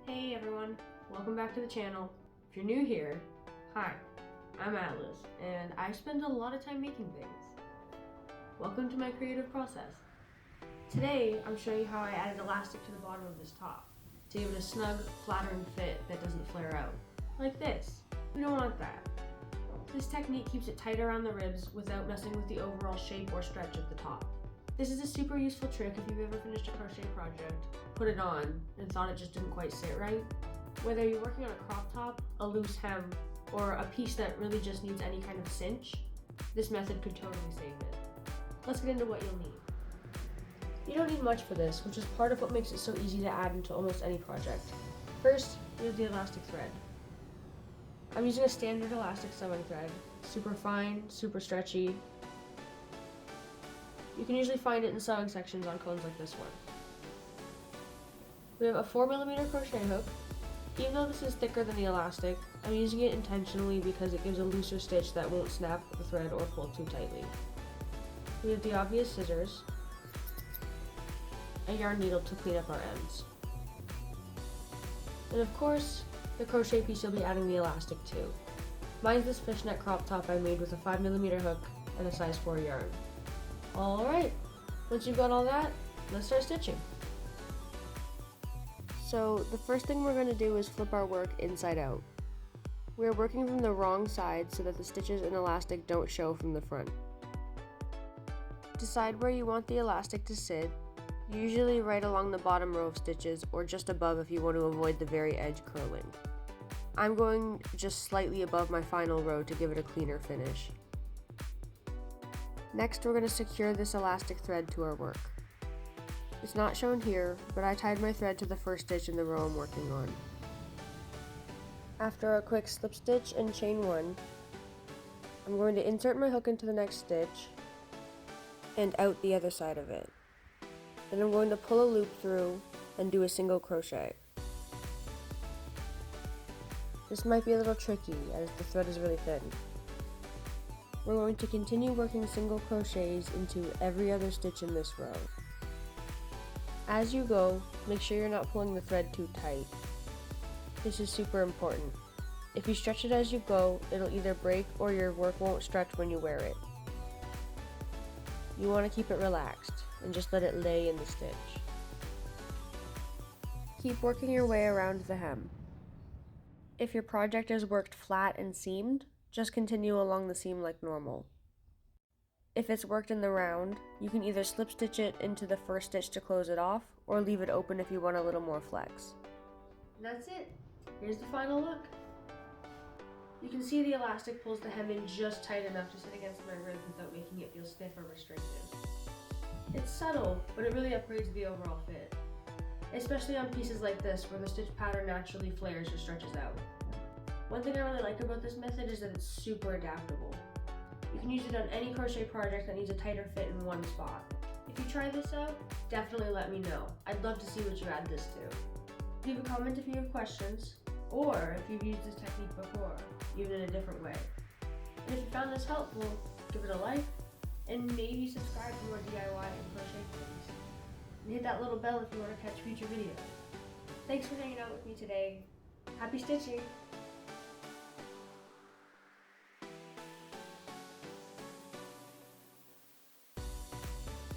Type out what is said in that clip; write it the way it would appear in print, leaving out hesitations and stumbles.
Hey everyone, welcome back to the channel. If you're new here, hi, I'm Atlas, and I spend a lot of time making things. Welcome to my creative process. Today, I'm showing you how I added elastic to the bottom of this top to give it a snug, flattering fit that doesn't flare out. Like this. We don't want that. This technique keeps it tight around the ribs without messing with the overall shape or stretch of the top. This is a super useful trick if you've ever finished a crochet project, put it on, and thought it just didn't quite sit right. Whether you're working on a crop top, a loose hem, or a piece that really just needs any kind of cinch, this method could totally save it. Let's get into what you'll need. You don't need much for this, which is part of what makes it so easy to add into almost any project. First, you have the elastic thread. I'm using a standard elastic sewing thread, super fine, super stretchy. You can usually find it in sewing sections on cones like this one. We have a 4mm crochet hook. Even though this is thicker than the elastic, I'm using it intentionally because it gives a looser stitch that won't snap the thread or pull too tightly. We have the obvious scissors, a yarn needle to clean up our ends, and of course, the crochet piece you'll be adding the elastic to. Mine's this fishnet crop top I made with a 5mm hook and a size 4 yarn. Alright, once you've got all that, let's start stitching. So the first thing we're going to do is flip our work inside out. We're working from the wrong side so that the stitches and elastic don't show from the front. Decide where you want the elastic to sit, usually right along the bottom row of stitches or just above if you want to avoid the very edge curling. I'm going just slightly above my final row to give it a cleaner finish. Next, we're going to secure this elastic thread to our work. It's not shown here, but I tied my thread to the first stitch in the row I'm working on. After a quick slip stitch and chain 1, I'm going to insert my hook into the next stitch and out the other side of it. Then I'm going to pull a loop through and do a single crochet. This might be a little tricky as the thread is really thin. We're going to continue working single crochets into every other stitch in this row. As you go, make sure you're not pulling the thread too tight. This is super important. If you stretch it as you go, it'll either break or your work won't stretch when you wear it. You want to keep it relaxed and just let it lay in the stitch. Keep working your way around the hem. If your project is worked flat and seamed, just continue along the seam like normal. If it's worked in the round, you can either slip stitch it into the first stitch to close it off, or leave it open if you want a little more flex. And that's it. Here's the final look. You can see the elastic pulls the hem in just tight enough to sit against my ribs without making it feel stiff or restrictive. It's subtle, but it really upgrades the overall fit, especially on pieces like this where the stitch pattern naturally flares or stretches out. One thing I really like about this method is that it's super adaptable. You can use it on any crochet project that needs a tighter fit in one spot. If you try this out, definitely let me know. I'd love to see what you add this to. Leave a comment if you have questions, or if you've used this technique before, even in a different way. And if you found this helpful, give it a like, and maybe subscribe for more DIY and crochet things. And hit that little bell if you want to catch future videos. Thanks for hanging out with me today. Happy stitching!